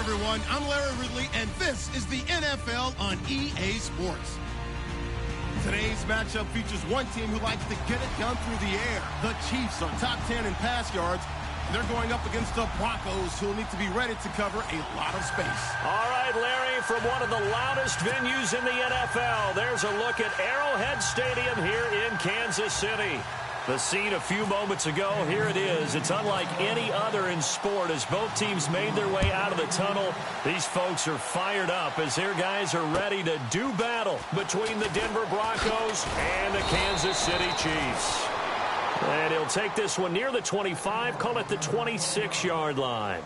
everyone. I'm Larry Ridley, and this is the NFL on EA Sports. Today's matchup features one team who likes to get it done through the air. The Chiefs are top 10 in pass yards. They're going up against the Broncos, who will need to be ready to cover a lot of space. All right, Larry, from one of the loudest venues in the NFL, there's a look at Arrowhead Stadium here in Kansas City. The scene a few moments ago, here it is. It's unlike any other in sport as both teams made their way out of the tunnel. These folks are fired up as their guys are ready to do battle between the Denver Broncos and the Kansas City Chiefs. And he'll take this one near the 25, call it the 26-yard line.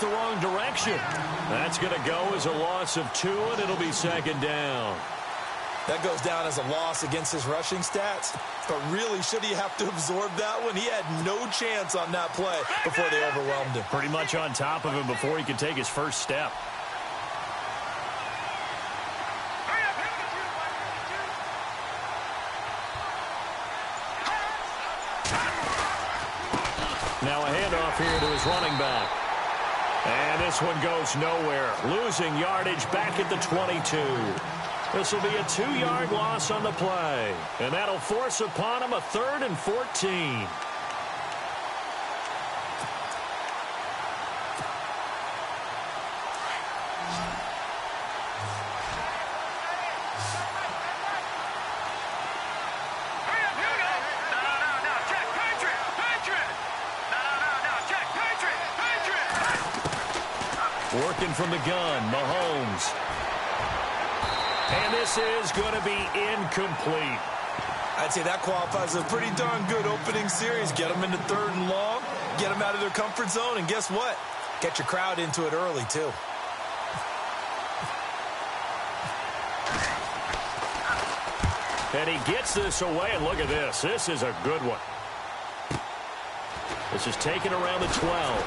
The wrong direction. That's going to go as a loss of 2, and it'll be second down. That goes down as a loss against his rushing stats, but really, should he have to absorb that one? He had no chance on that play before they overwhelmed him. Pretty much on top of him before he could take his first step. Now a handoff here to his running back. And this one goes nowhere. Losing yardage back at the 22. This will be a 2-yard loss on the play. And that'll force upon him a 3rd and 14. Working from the gun, Mahomes. And this is going to be incomplete. I'd say that qualifies as a pretty darn good opening series. Get them into 3rd and long, get them out of their comfort zone, and guess what? Get your crowd into it early, too. And he gets this away, and look at this. This is a good one. This is taken around the 12.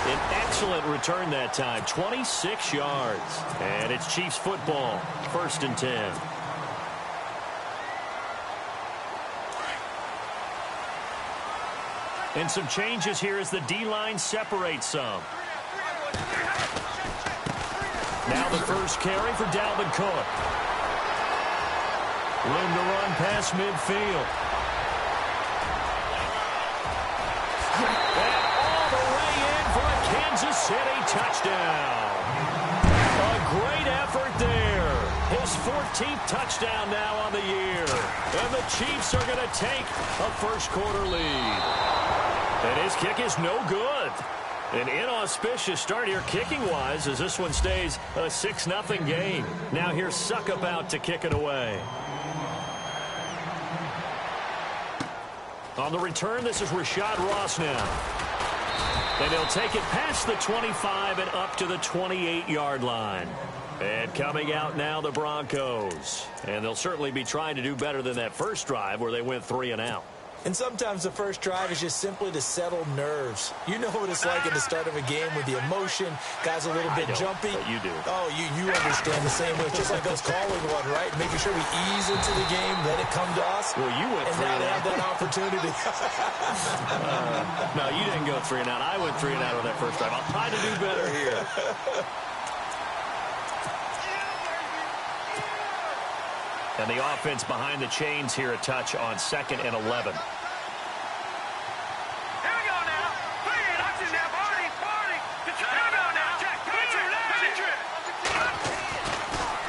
An excellent return that time, 26 yards. And it's Chiefs football, 1st and 10. And some changes here as the D-line separates some. Now the first carry for Dalvin Cook. Room to run past midfield. And all the way in for a Kansas City touchdown. A great effort there. His 14th touchdown now on the year. And the Chiefs are going to take a first-quarter lead. And his kick is no good. An inauspicious start here kicking-wise as this one stays a 6-0 game. Now here's Suckup out to kick it away. On the return, this is Rashad Ross now. And he'll take it past the 25 and up to the 28-yard line. And coming out now, the Broncos. And they'll certainly be trying to do better than that first drive where they went 3 and out. And sometimes the first drive is just simply to settle nerves. You know what it's like at the start of a game with the emotion. Guys a little bit jumpy. But you do. Oh, you understand the same way. It's just like us calling one, right? Making sure we ease into the game, let it come to us. Well, you went 3 and out. And now they have that opportunity. No, you didn't go 3 and out. I went 3 and out on that first drive. I'll try to do better here. And the offense behind the chains here, a touch on 2nd and 11.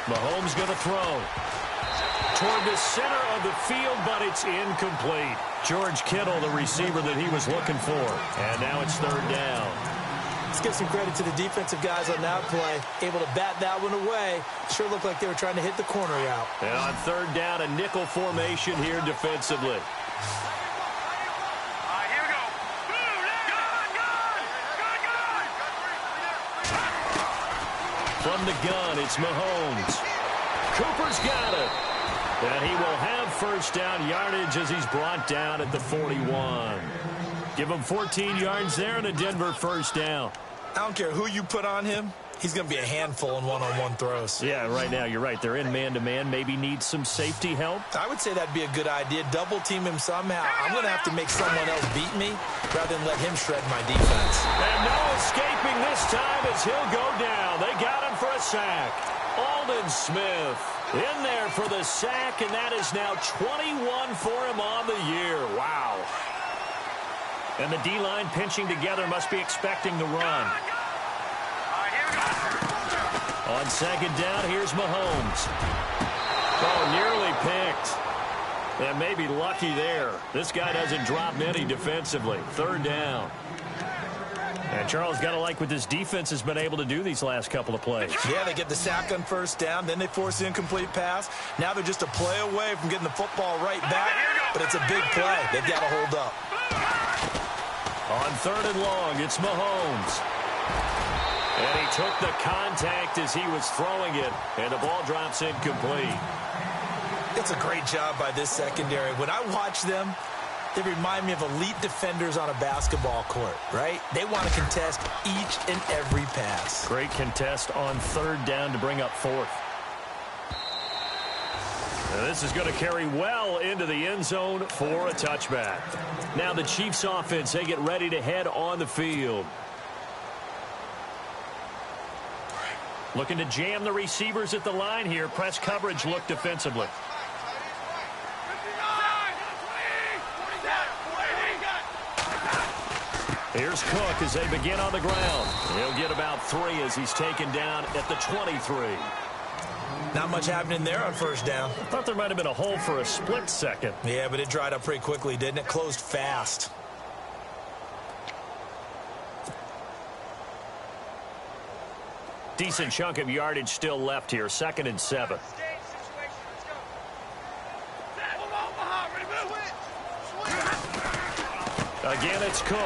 Mahomes going to throw toward the center of the field, but it's incomplete. George Kittle, the receiver that he was looking for. And now it's 3rd down. Let's give some credit to the defensive guys on that play. Able to bat that one away. Sure looked like they were trying to hit the corner route. And on 3rd down, a nickel formation here defensively. Here we go. From the gun, it's Mahomes. Cooper's got it. And he will have 1st down yardage as he's brought down at the 41. Give him 14 yards there and a Denver 1st down. I don't care who you put on him. He's going to be a handful in one-on-one throws. Yeah, right now, you're right. They're in man-to-man. Maybe needs some safety help. I would say that'd be a good idea. Double team him somehow. I'm going to have to make someone else beat me rather than let him shred my defense. And no escaping this time as he'll go down. They got him for a sack. Aldon Smith in there for the sack, and that is now 21 for him on the year. Wow. And the D-line pinching together, must be expecting the run. On 2nd down, here's Mahomes. Oh, nearly picked. And maybe lucky there. This guy doesn't drop many defensively. 3rd down. And Charles, got to like what this defense has been able to do these last couple of plays. Yeah, they get the sack on 1st down, then they force the incomplete pass. Now they're just a play away from getting the football right back, but it's a big play. They've got to hold up. On 3rd and long, it's Mahomes. And he took the contact as he was throwing it, and the ball drops incomplete. It's a great job by this secondary. When I watch them, they remind me of elite defenders on a basketball court, right? They want to contest each and every pass. Great contest on 3rd down to bring up 4th. And this is going to carry well into the end zone for a touchback. Now the Chiefs offense, they get ready to head on the field. Looking to jam the receivers at the line here. Press coverage look defensively. Here's Cook as they begin on the ground. He'll get about 3 as he's taken down at the 23. Not much happening there on 1st down. I thought there might have been a hole for a split second. Yeah, but it dried up pretty quickly, didn't it? Closed fast. Decent chunk of yardage still left here. 2nd and 7. Again, it's Cook.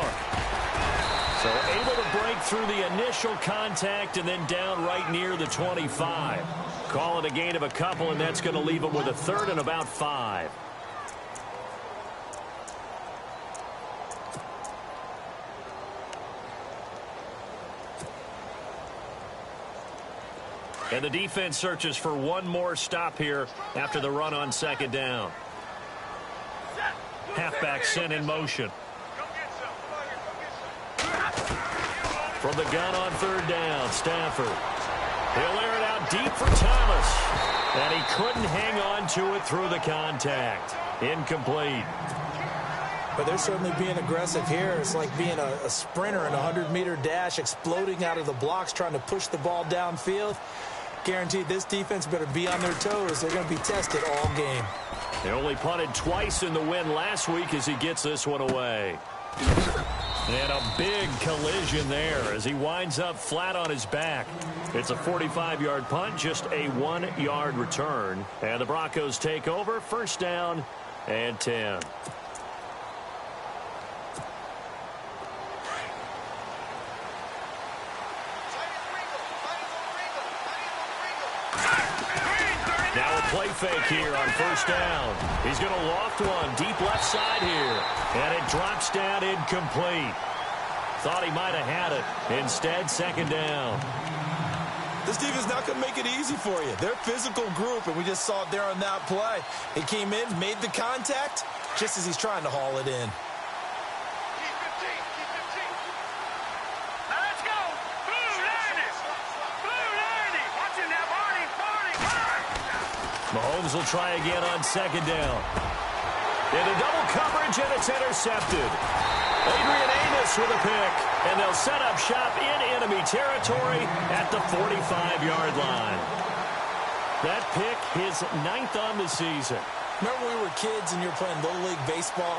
So able to break through the initial contact and then down right near the 25. Call it a gain of a couple, and that's going to leave him with a 3rd and about 5. And the defense searches for one more stop here after the run on 2nd down. Halfback sent in motion. From the gun on 3rd down, Stafford. He'll air it out deep for Thomas. And he couldn't hang on to it through the contact. Incomplete. But they're certainly being aggressive here. It's like being a sprinter in a 100-meter dash, exploding out of the blocks, trying to push the ball downfield. Guaranteed this defense better be on their toes. They're going to be tested all game. They only punted twice in the win last week as he gets this one away. And a big collision there as he winds up flat on his back. It's a 45-yard punt, just a 1-yard return. And the Broncos take over, 1st down and 10. Now a play fake here on 1st down. He's going to loft one deep left side here. And it drops down incomplete. Thought he might have had it. Instead, 2nd down. This defense not going to make it easy for you. They're a physical group, and we just saw it there on that play. He came in, made the contact, just as he's trying to haul it in. Mahomes will try again on 2nd down. Into double coverage, and it's intercepted. Adrian Amos with a pick, and they'll set up shop in enemy territory at the 45-yard line. That pick, his 9th on the season. Remember when we were kids and you were playing Little League Baseball,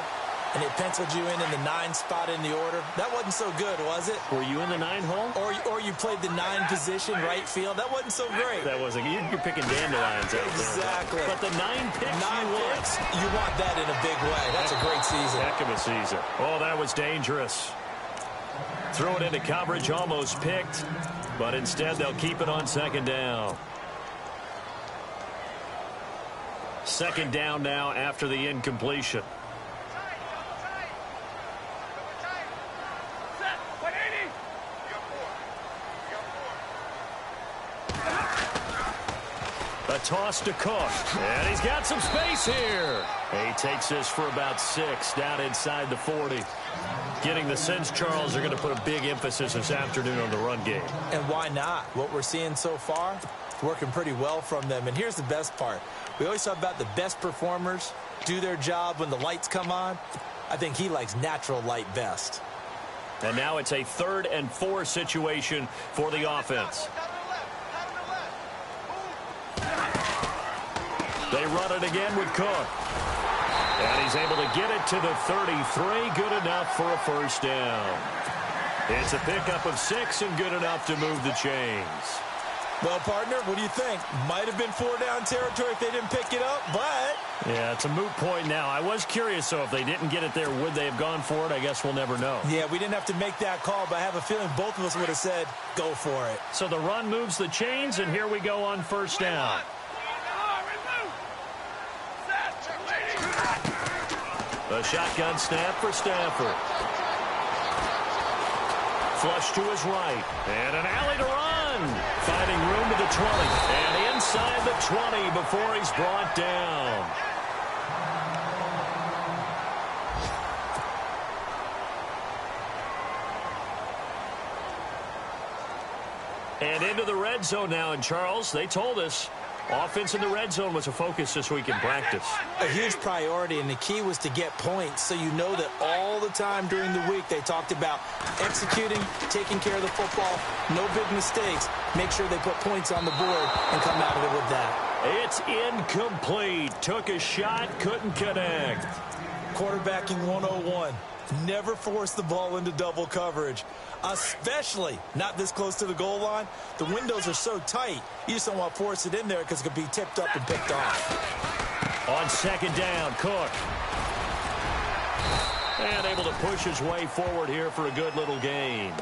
and they penciled you in the 9 spot in the order? That wasn't so good, was it? Were you in the 9 hole? Or you played the 9 position, right field? That wasn't so great. That wasn't. You're picking dandelions out exactly. there. But the 9 picks you want that in a big way. That's a great season. Heck of a season. Oh, that was dangerous. Throw it into coverage, almost picked. But instead, they'll keep it on 2nd down. 2nd down now after the incompletion. A toss to Cook, and he's got some space here. He takes this for about 6 down inside the 40. Getting the sense, Charles, they're going to put a big emphasis this afternoon on the run game. And why not? What we're seeing so far, working pretty well from them. And here's the best part. We always talk about the best performers do their job when the lights come on. I think he likes natural light best. And now it's a 3rd and 4 situation for the offense. They run it again with Cook. And he's able to get it to the 33. Good enough for a 1st down. It's a pickup of 6 and good enough to move the chains. Well, partner, what do you think? Might have been 4-down territory if they didn't pick it up, but... Yeah, it's a moot point now. I was curious, so if they didn't get it there, would they have gone for it? I guess we'll never know. Yeah, we didn't have to make that call, but I have a feeling both of us would have said, go for it. So the run moves the chains, and here we go on 1st down. A shotgun snap for Stafford. Flush to his right. And an alley to run. Finding room to the 20. And inside the 20 before he's brought down. And into the red zone now. And Charles, they told us offense in the red zone was a focus this week in practice. A huge priority, and the key was to get points, so you know that all the time during the week they talked about executing, taking care of the football, no big mistakes, make sure they put points on the board and come out of it with that. It's incomplete. Took a shot, couldn't connect. Quarterbacking 101. Never force the ball into double coverage, especially not this close to the goal line. The windows are so tight, you just don't want to force it in there because it could be tipped up and picked off. On second down, Cook. And able to push his way forward here for a good little gain.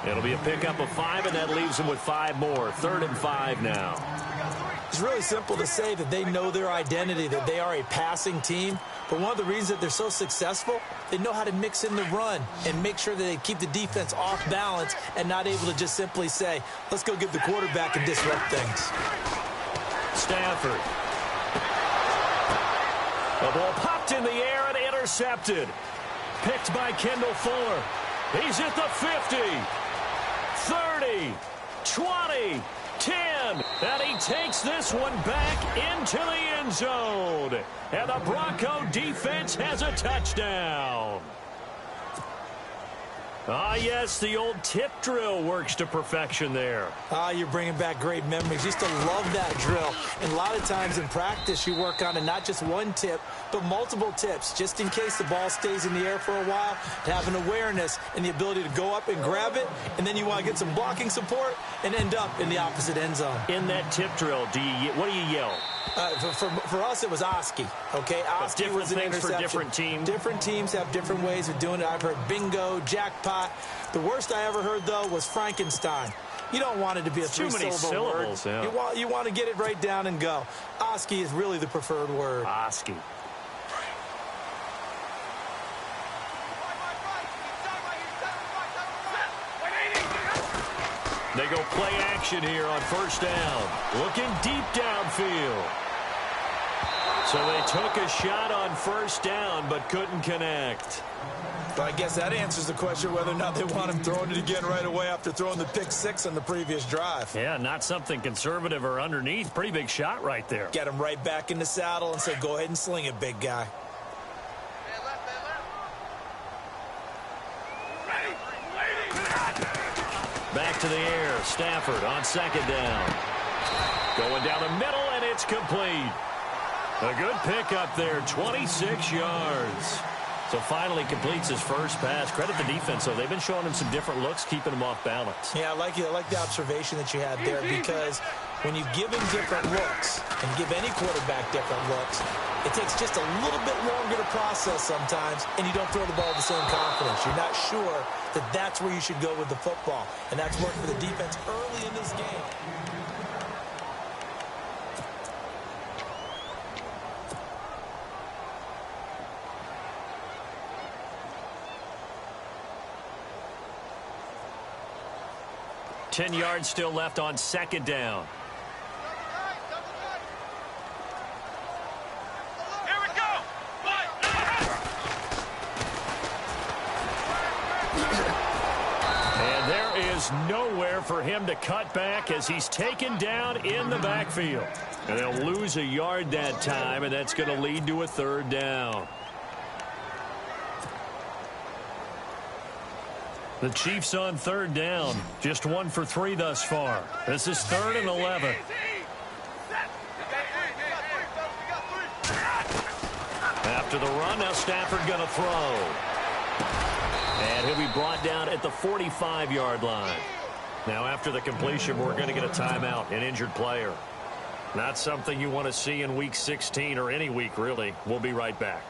It'll be a pickup of 5, and that leaves him with 5 more. 3rd and 5 now. It's really simple to say that they know their identity, that they are a passing team. But one of the reasons that they're so successful, they know how to mix in the run and make sure that they keep the defense off balance and not able to just simply say, let's go get the quarterback and disrupt things. Stafford. The ball popped in the air and intercepted. Picked by Kendall Fuller. He's at the 50, 30, 20, 10, and he takes this one back into the end zone. And the Bronco defense has a touchdown. Ah, yes, the old tip drill works to perfection there. Ah, you're bringing back great memories. Used to love that drill. And a lot of times in practice, you work on it, not just one tip, but multiple tips, just in case the ball stays in the air for a while, to have an awareness and the ability to go up and grab it, and then you want to get some blocking support and end up in the opposite end zone. In that tip drill, what do you yell? For us, it was Oski. Okay, Oski was an interception. For different teams. Different teams have different ways of doing it. I've heard bingo, jackpot. The worst I ever heard, though, was Frankenstein. You don't want it to be a three-syllable word. Yeah. You want to get it right down and go. Oski is really the preferred word. Oski. They go play action here on 1st down. Looking deep downfield. So they took a shot on 1st down, but couldn't connect. But I guess that answers the question whether or not they want him throwing it again right away after throwing the pick 6 on the previous drive. Yeah, not something conservative or underneath. Pretty big shot right there. Get him right back in the saddle and say, go ahead and sling it, big guy. Back to the air. Stafford on 2nd down. Going down the middle, and it's complete. A good pickup there, 26 yards. So finally completes his first pass. Credit the defense, though. They've been showing him some different looks, keeping him off balance. Yeah, I like the observation that you had there, because when you give him different looks and give any quarterback different looks, it takes just a little bit longer to process sometimes, and you don't throw the ball with the same confidence. You're not sure that that's where you should go with the football, and that's worked for the defense early in this game. Ten yards still left on 2nd down. Here we go. And there is nowhere for him to cut back as he's taken down in the backfield. And they'll lose a yard that time, and that's going to lead to a 3rd down. The Chiefs on 3rd down. Just 1 for 3 thus far. This is 3rd and 11. After the run, now Stafford going to throw. And he'll be brought down at the 45-yard line. Now after the completion, we're going to get a timeout, an injured player. Not something you want to see in Week 16 or any week, really. We'll be right back.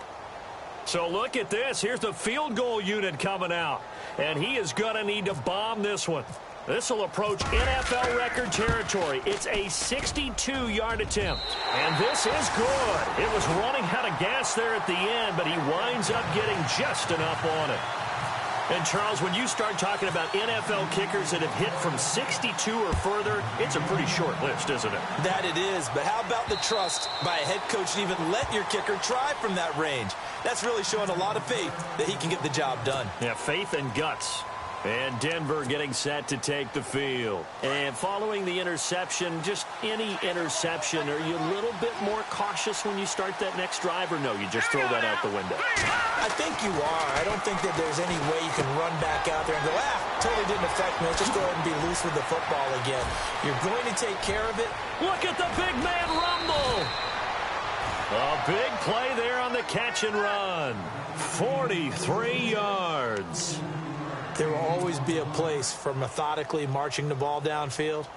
So look at this. Here's the field goal unit coming out. And he is going to need to bomb this one. This will approach NFL record territory. It's a 62-yard attempt. And this is good. It was running out of gas there at the end, but he winds up getting just enough on it. And, Charles, when you start talking about NFL kickers that have hit from 62 or further, it's a pretty short list, isn't it? That it is. But how about the trust by a head coach to even let your kicker try from that range? That's really showing a lot of faith that he can get the job done. Yeah, faith and guts. And Denver getting set to take the field. And following the interception, just any interception, are you a little bit more cautious when you start that next drive, or no, you just throw that out the window? I think you are. I don't think that there's any way you can run back out there and go, totally didn't affect me. Let's just go ahead and be loose with the football again. You're going to take care of it. Look at the big man rumble. A big play there on the catch and run. 43 yards. There will always be a place for methodically marching the ball downfield.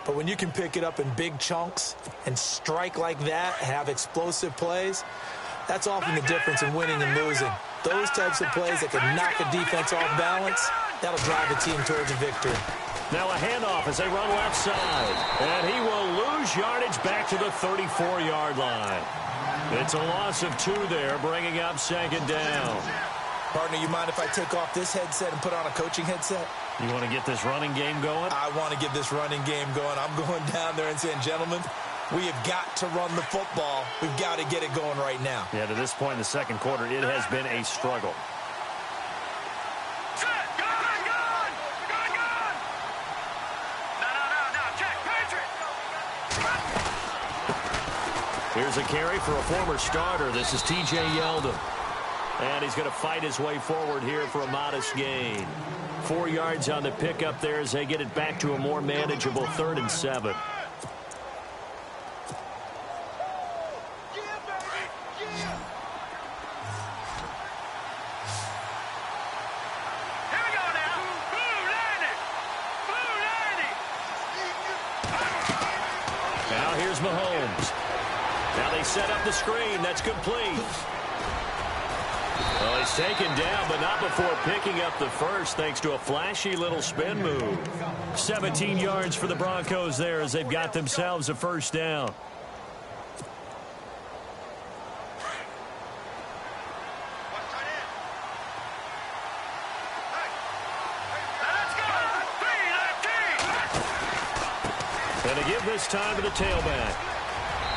But when you can pick it up in big chunks and strike like that, have explosive plays, that's often the difference in winning and losing. Those types of plays that can knock a defense off balance, that'll drive a team towards a victory. Now a handoff as they run left side. And he will lose yardage back to the 34-yard line. It's a loss of 2 there, bringing up second down. Partner, you mind if I take off this headset and put on a coaching headset? You want to get this running game going? I want to get this running game going. I'm going down there and saying, gentlemen, we have got to run the football. We've got to get it going right now. Yeah, to this point in the second quarter, it has been a struggle. Here's a carry for a former starter. This is T.J. Yeldon. And he's going to fight his way forward here for a modest gain. 4 yards on the pickup there as they get it back to a more manageable 3rd and 7. Now here's Mahomes. Now they set up the screen. That's complete. Well, he's taken down, but not before picking up the first, thanks to a flashy little spin move. 17 yards for the Broncos there as they've got themselves a first down. And to give this time to the tailback.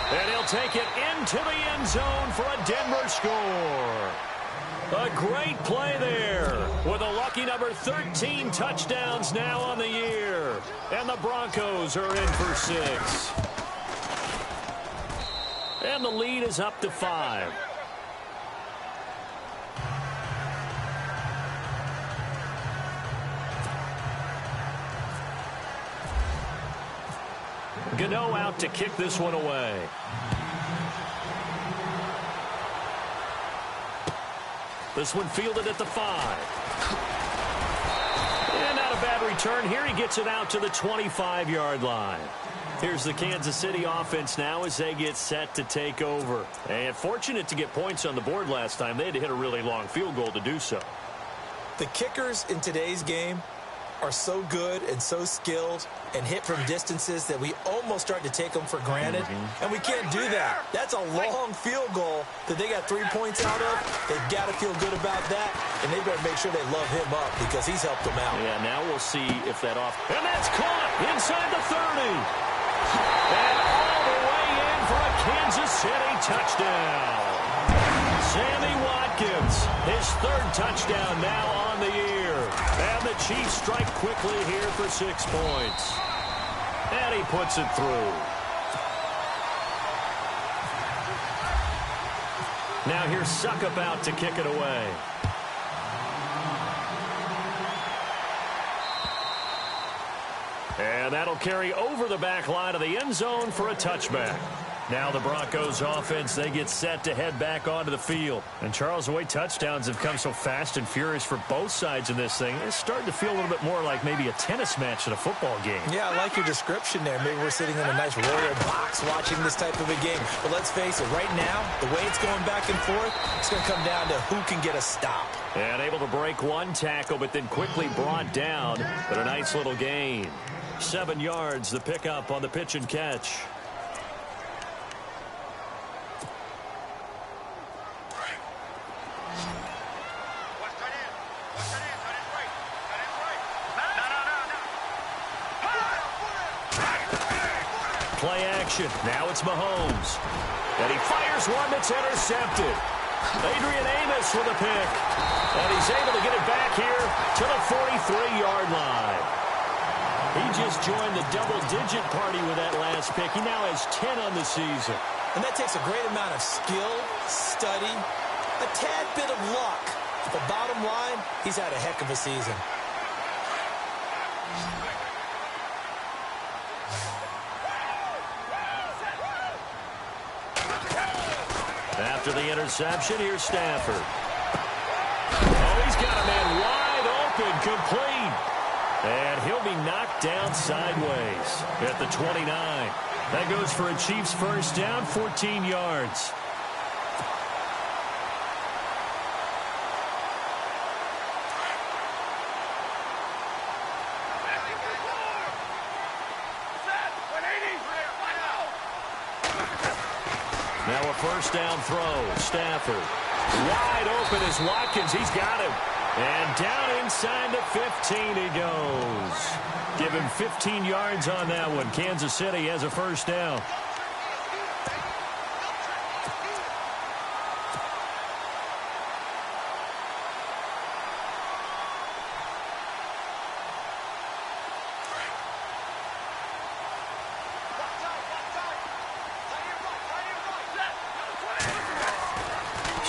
And he'll take it into the end zone for a Denver score. A great play there with a lucky number 13 touchdowns now on the year. And the Broncos are in for 6. And the lead is up to 5. Gano out to kick this one away. This one fielded at the 5. And not a bad return here. He gets it out to the 25-yard line. Here's the Kansas City offense now as they get set to take over. And fortunate to get points on the board last time. They had to hit a really long field goal to do so. The kickers in today's game are so good and so skilled and hit from distances that we almost start to take them for granted. And we can't do that. That's a long field goal that they got 3 points out of. They've got to feel good about that, and they better make sure they love him up because he's helped them out. Yeah, now we'll see if that off. And that's caught inside the 30. And all the way in for a Kansas City touchdown. Sammy Watkins, his 3rd touchdown now on the year. And the Chiefs strike quickly here for 6 points. And he puts it through. Now here's Suckup out to kick it away. And that'll carry over the back line of the end zone for a touchback. Now the Broncos offense, they get set to head back onto the field. And Charles, the way touchdowns have come so fast and furious for both sides in this thing, it's starting to feel a little bit more like maybe a tennis match than a football game. Yeah, I like your description there. Maybe we're sitting in a nice royal box watching this type of a game. But let's face it, right now, the way it's going back and forth, it's going to come down to who can get a stop. And able to break one tackle, but then quickly brought down. But a nice little gain. 7 yards, the pickup on the pitch and catch. Play action. Now it's Mahomes. And he fires one that's intercepted. Adrian Amos with a pick. And he's able to get it back here to the 43-yard line. He just joined the double-digit party with that last pick. He now has 10 on the season. And that takes a great amount of skill, study, a tad bit of luck. But bottom line, he's had a heck of a season. After the interception, here's Stafford. Oh, he's got a man wide open, complete. And he'll be knocked down sideways at the 29. That goes for a Chiefs first down, 14 yards. Now a first down throw. Stafford. Wide open is Watkins. He's got him. And down inside the 15 he goes. Give him 15 yards on that one. Kansas City has a first down.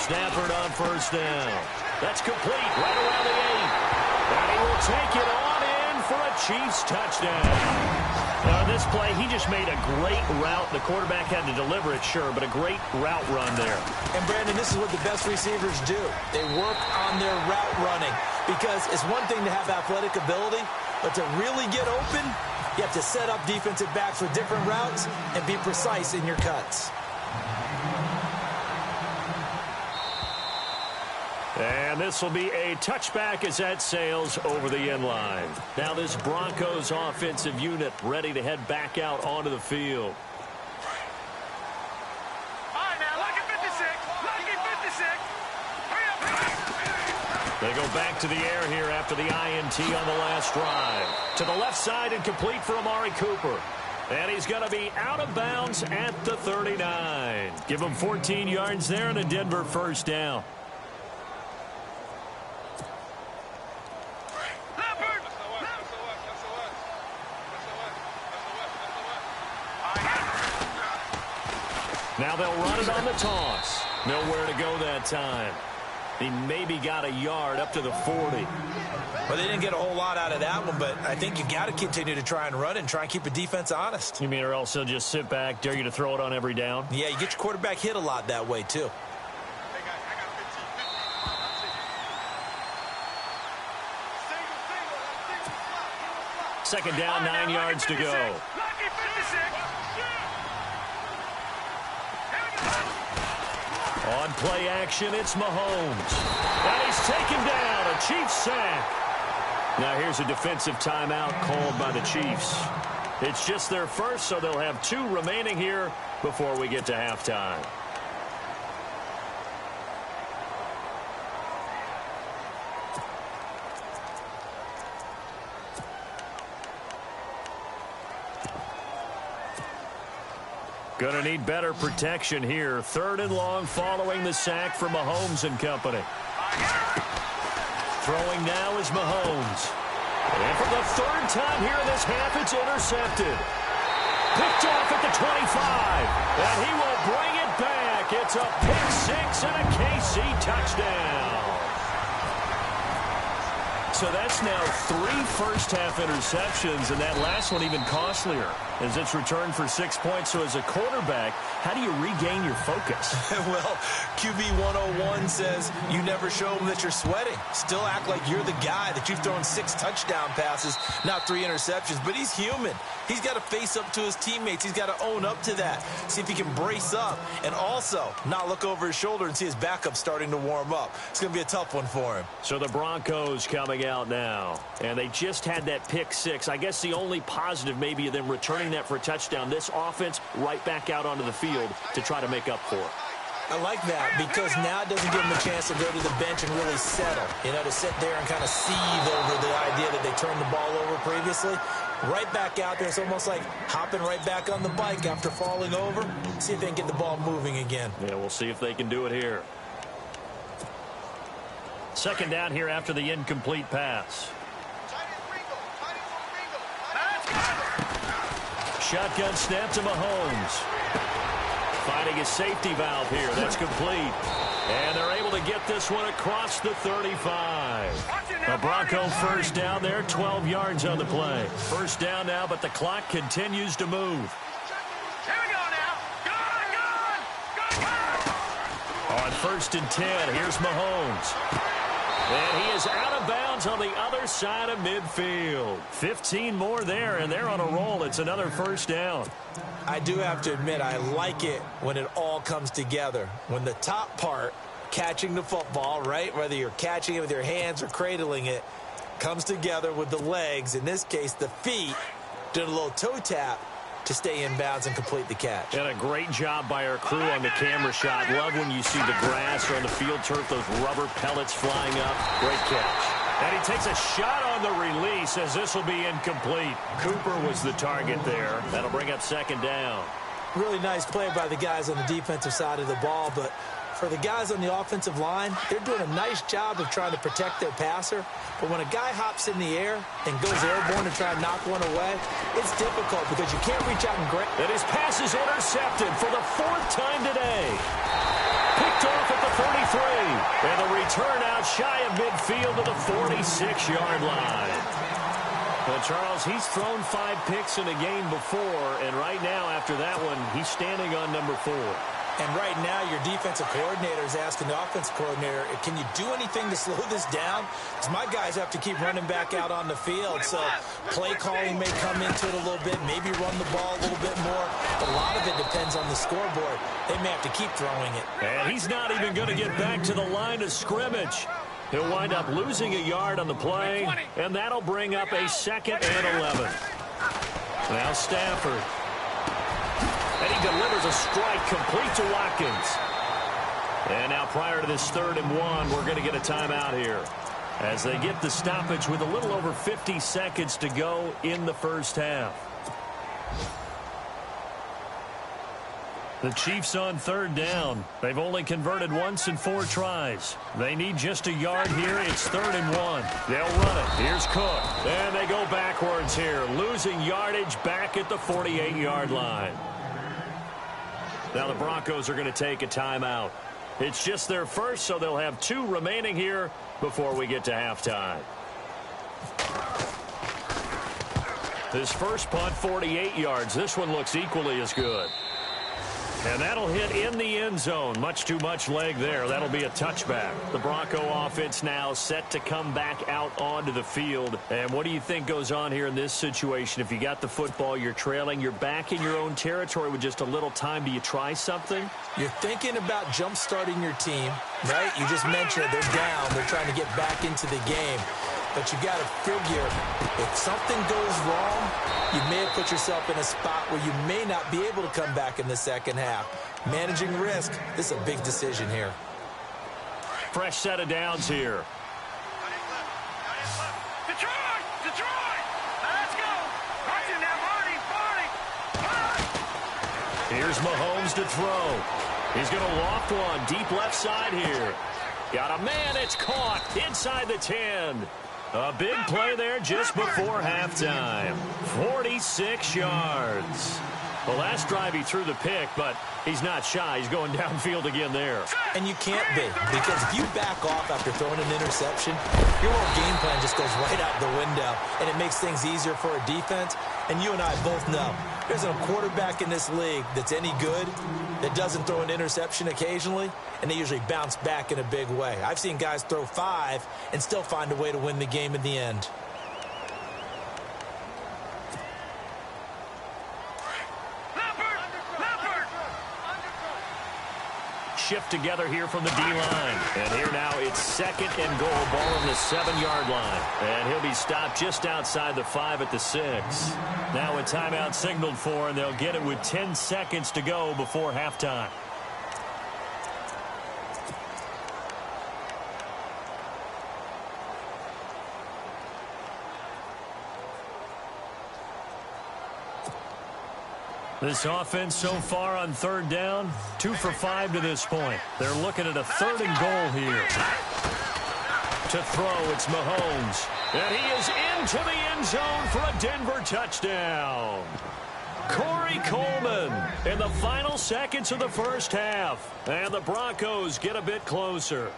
Stafford on first down. That's complete right around the 8. And he will take it on in for a Chiefs touchdown. On this play, he just made a great route. The quarterback had to deliver it, sure, but a great route run there. And, Brandon, this is what the best receivers do. They work on their route running because it's one thing to have athletic ability, but to really get open, you have to set up defensive backs with different routes and be precise in your cuts. And this will be a touchback as that sails over the end line. Now this Broncos offensive unit ready to head back out onto the field. All right, now, lucky 56. Lucky 56. They go back to the air here after the INT on the last drive. To the left side and complete for Amari Cooper. And he's going to be out of bounds at the 39. Give him 14 yards there and a Denver first down. Now they'll run it on the toss. Nowhere to go that time. He maybe got a yard up to the 40. Well, they didn't get a whole lot out of that one, but I think you've got to continue to try and run it and try and keep the defense honest. You mean or else they'll just sit back, dare you to throw it on every down? Yeah, you get your quarterback hit a lot that way, too. Second down, 9 yards to go. On play action, it's Mahomes. And he's taken down, a Chiefs sack. Now here's a defensive timeout called by the Chiefs. It's just their first, so they'll have 2 remaining here before we get to halftime. Gonna need better protection here. 3rd and long following the sack from Mahomes and company. Throwing now is Mahomes. And for the 3rd time here in this half, it's intercepted. Picked off at the 25. And he will bring it back. It's a pick 6 and a KC touchdown. So that's now 3 first-half interceptions, and that last one even costlier as it's returned for 6 points. So as a quarterback, how do you regain your focus? Well, QB 101 says you never show them that you're sweating. Still act like you're the guy, that you've thrown 6 touchdown passes, not 3 interceptions. But he's human. He's got to face up to his teammates. He's got to own up to that. See if he can brace up and also not look over his shoulder and see his backup starting to warm up. It's going to be a tough one for him. So the Broncos coming out now, and they just had that pick 6. I guess the only positive maybe of them returning that for a touchdown. This offense right back out onto the field to try to make up for it. I like that because now it doesn't give them a chance to go to the bench and really settle. You know, to sit there and kind of seethe over the idea that they turned the ball over previously. Right back out there. It's almost like hopping right back on the bike after falling over. See if they can get the ball moving again. Yeah, we'll see if they can do it here. Second down here after the incomplete pass. Shotgun snap to Mahomes. Finding a safety valve here. That's complete. And they're able to get this one across the 35. A Bronco first down there, 12 yards on the play. First down now, but the clock continues to move. Here we go now. On 1st and 10, here's Mahomes. And he is out of bounds on the other side of midfield. 15 more there, and they're on a roll. It's another first down. I do have to admit, I like it when it all comes together. When the top part, catching the football, right, whether you're catching it with your hands or cradling it, comes together with the legs, in this case the feet, did a little toe tap to stay in bounds and complete the catch. And a great job by our crew on the camera shot. Love when you see the grass or on the field turf, those rubber pellets flying up. Great catch. And he takes a shot on the release as this will be incomplete. Cooper was the target there. That'll bring up 2nd down. Really nice play by the guys on the defensive side of the ball, but for the guys on the offensive line, they're doing a nice job of trying to protect their passer. But when a guy hops in the air and goes airborne to try and knock one away, it's difficult because you can't reach out and grab. And his pass is intercepted for the 4th time today. Picked off at the 43. And the return out shy of midfield to the 46-yard line. Well, Charles, he's thrown 5 picks in a game before, and right now after that one, he's standing on number 4. And right now, your defensive coordinator is asking the offensive coordinator, can you do anything to slow this down? Because my guys have to keep running back out on the field. So play calling may come into it a little bit, maybe run the ball a little bit more. But a lot of it depends on the scoreboard. They may have to keep throwing it. And he's not even going to get back to the line of scrimmage. He'll wind up losing a yard on the play, and that'll bring up a 2nd and 11. Now Stafford. And he delivers a strike complete to Watkins. And now prior to this 3rd and 1, we're going to get a timeout here as they get the stoppage with a little over 50 seconds to go in the first half. The Chiefs on 3rd down. They've only converted once in 4 tries. They need just a yard here. It's 3rd and 1. They'll run it. Here's Cook. And they go backwards here, losing yardage back at the 48-yard line. Now the Broncos are going to take a timeout. It's just their first, so they'll have 2 remaining here before we get to halftime. This first punt, 48 yards. This one looks equally as good. And that'll hit in the end zone. Much too much leg there. That'll be a touchback. The Bronco offense now set to come back out onto the field. And what do you think goes on here in this situation? If you got the football, you're trailing, you're back in your own territory with just a little time. Do you try something? You're thinking about jump-starting your team, right? You just mentioned it. They're down. They're trying to get back into the game. But you got to figure, if something goes wrong, you may have put yourself in a spot where you may not be able to come back in the second half. Managing risk, this is a big decision here. Fresh set of downs here. Detroit! Detroit! Let's go! Marty now, Marty! Here's Mahomes to throw. He's going to loft one deep left side here. Got a man, it's caught inside the 10. A big play there just before halftime. 46 yards. The last drive he threw the pick, but he's not shy. He's going downfield again there. And you can't be, because if you back off after throwing an interception, your whole game plan just goes right out the window, and it makes things easier for a defense. And you and I both know there's a quarterback in this league that's any good that doesn't throw an interception occasionally, and they usually bounce back in a big way. I've seen guys throw 5 and still find a way to win the game in the end. Shift together here from the D-line. And here now it's 2nd and goal. Ball on the 7-yard line. And he'll be stopped just outside the 5 at the 6. Now a timeout signaled for, and they'll get it with 10 seconds to go before halftime. This offense so far on 3rd down, 2 for 5 to this point. They're looking at a 3rd and goal here. To throw, it's Mahomes. And he is into the end zone for a Denver touchdown. Corey Coleman in the final seconds of the first half. And the Broncos get a bit closer.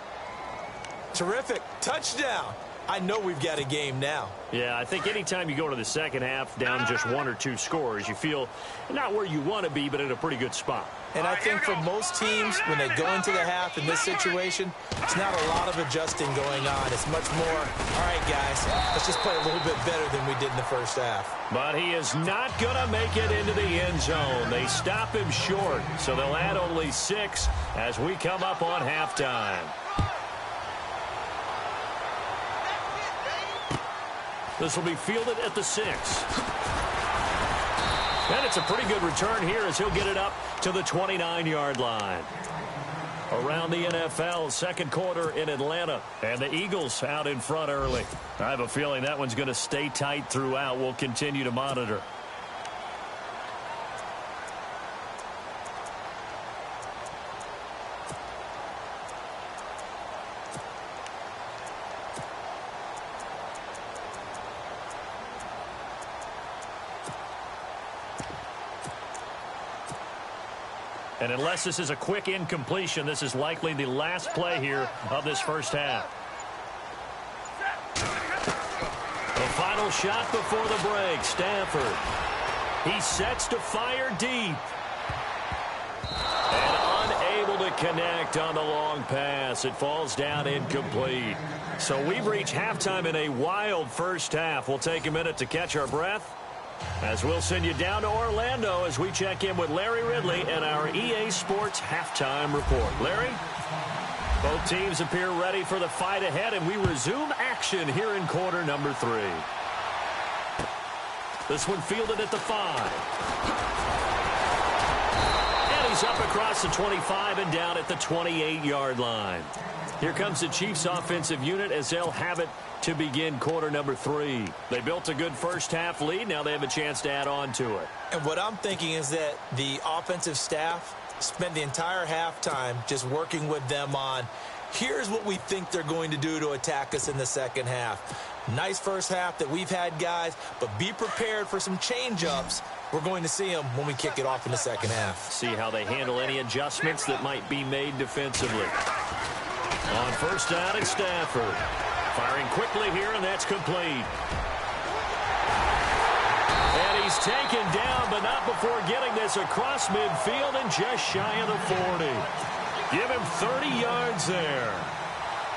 Terrific touchdown. I know we've got a game now. Yeah, I think anytime you go to the second half down just 1 or 2 scores, you feel not where you want to be, but in a pretty good spot. And I think for most teams, when they go into the half in this situation, it's not a lot of adjusting going on. It's much more, all right, guys, let's just play a little bit better than we did in the first half. But he is not going to make it into the end zone. They stop him short, so they'll add only 6 as we come up on halftime. This will be fielded at the 6. And it's a pretty good return here as he'll get it up to the 29-yard line. Around the NFL, second quarter in Atlanta, and the Eagles out in front early. I have a feeling that one's going to stay tight throughout. We'll continue to monitor. And unless this is a quick incompletion, this is likely the last play here of this first half. The final shot before the break, Stafford. He sets to fire deep. And unable to connect on the long pass. It falls down incomplete. So we've reached halftime in a wild first half. We'll take a minute to catch our breath, as we'll send you down to Orlando as we check in with Larry Ridley and our EA Sports halftime report. Larry? Both teams appear ready for the fight ahead, and we resume action here in quarter number 3. This one fielded at the 5. And he's up across the 25 and down at the 28-yard line. Here comes the Chiefs offensive unit as they'll have it to begin quarter number 3. They built a good first half lead. Now they have a chance to add on to it. And what I'm thinking is that the offensive staff spent the entire halftime just working with them on, here's what we think they're going to do to attack us in the second half. Nice first half that we've had, guys, but be prepared for some change-ups. We're going to see them when we kick it off in the second half. See how they handle any adjustments that might be made defensively. On first down, it's Stafford. Firing quickly here, and that's complete. And he's taken down, but not before getting this across midfield and just shy of the 40. Give him 30 yards there.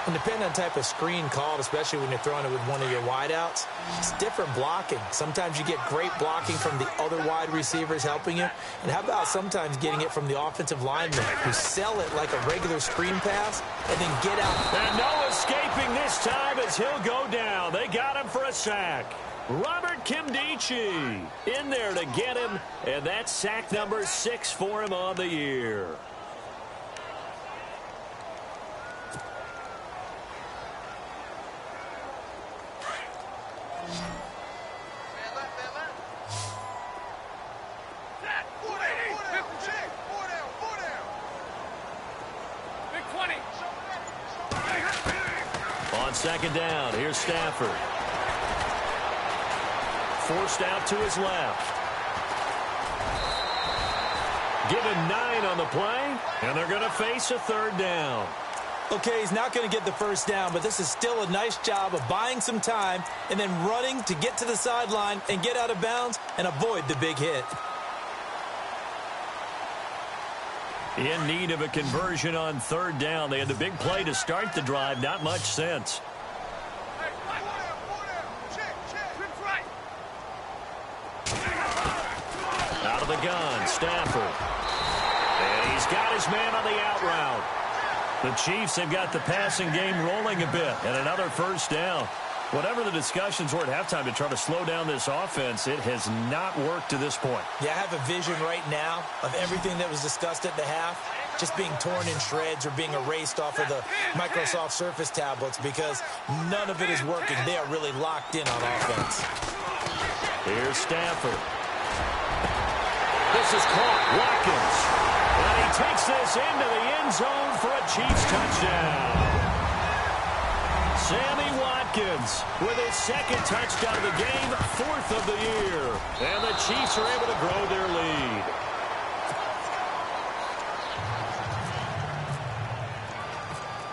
And depending on the type of screen called, especially when you're throwing it with one of your wideouts, it's different blocking. Sometimes you get great blocking from the other wide receivers helping you. And how about sometimes getting it from the offensive linemen who sell it like a regular screen pass and then get out. And no escaping this time as he'll go down. They got him for a sack. Robert Kimdichie in there to get him, and that's sack number 6 for him on the year. Second down. Here's Stafford. Forced out to his left. Given 9 on the play, and they're going to face a third down. Okay, he's not going to get the first down, but this is still a nice job of buying some time and then running to get to the sideline and get out of bounds and avoid the big hit. In need of a conversion on third down. They had the big play to start the drive. Not much sense. Out of the gun, Stafford. And he's got his man on the out route. The Chiefs have got the passing game rolling a bit, and another first down. Whatever the discussions were at halftime to try to slow down this offense, it has not worked to this point. Yeah, I have a vision right now of everything that was discussed at the half just being torn in shreds or being erased off of the Microsoft Surface tablets because none of it is working. They are really locked in on offense. Here's Stafford. This is caught. Watkins. And he takes this into the end zone for a Chiefs touchdown. Sammy Watkins with his second touchdown of the game, 4th of the year. And the Chiefs are able to grow their lead.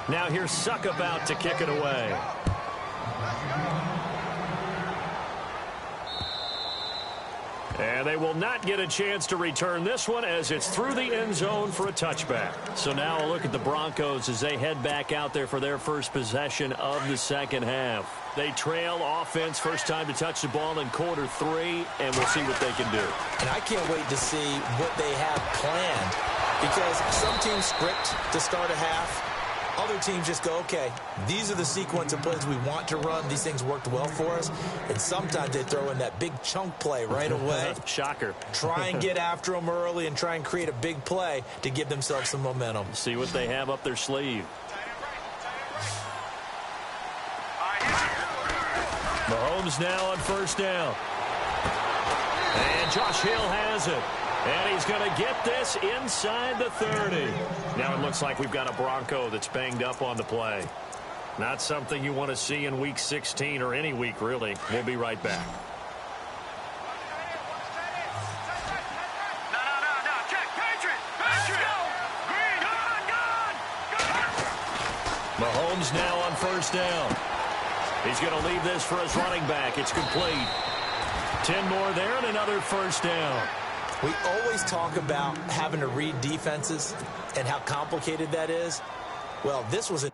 Now here's Suck about to kick it away. And they will not get a chance to return this one as it's through the end zone for a touchback. So now a look at the Broncos as they head back out there for their first possession of the second half. They trail offense first time to touch the ball in quarter 3, and we'll see what they can do. And I can't wait to see what they have planned, because some teams script to start a half. Other teams just go, okay, these are the sequence of plays we want to run. These things worked well for us. And sometimes they throw in that big chunk play right away. Shocker. Try and get after them early and try and create a big play to give themselves some momentum. See what they have up their sleeve. Mahomes now on first down. And Josh Hill has it. And he's going to get this inside the 30. Now it looks like we've got a Bronco that's banged up on the play. Not something you want to see in Week 16 or any week, really. We'll be right back. No. Check. Patriot. Green. Gone. Mahomes now on first down. He's going to leave this for his running back. It's complete. 10 more there and another first down. We always talk about having to read defenses and how complicated that is. Well, this was an